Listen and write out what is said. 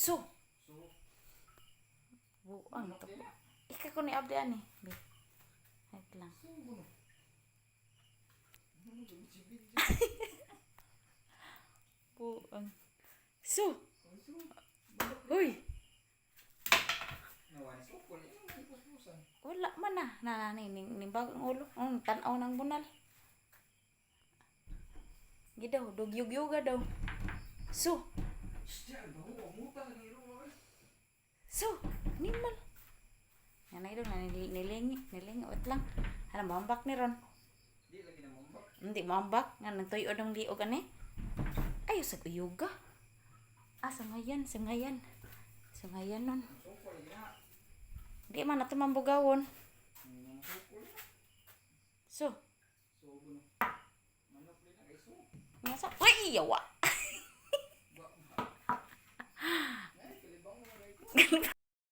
So, So, buang to. Ika ko ni abdi ani. Be. Wait lang. so, ano? Ano ba? Sibig. Buang. So, Oh, so, balok. hoy. Nawanis ko. Kung ano ang ipupusan. Wala man na. Ning bagong ulo. Tanaw ng bunal. Gidaw, dugyug-yuga daw. So, Siya, bago ang muta sa niro. so, animal. Nanay daw, nilingi. Wait lang. Hala, mambak ni Ron. Di lagi na mambak. Hindi mambak. Nga, nagtuyo ng liog ani. Ayaw sa uyuga. Sangayan nun. So, ko lagi na. Di man na tumambugawon. Ang suko na. So, So, ano? Manok din na kay so. nasa, uy, yawa. Ba, ba. Ay, kalibang mo na ito.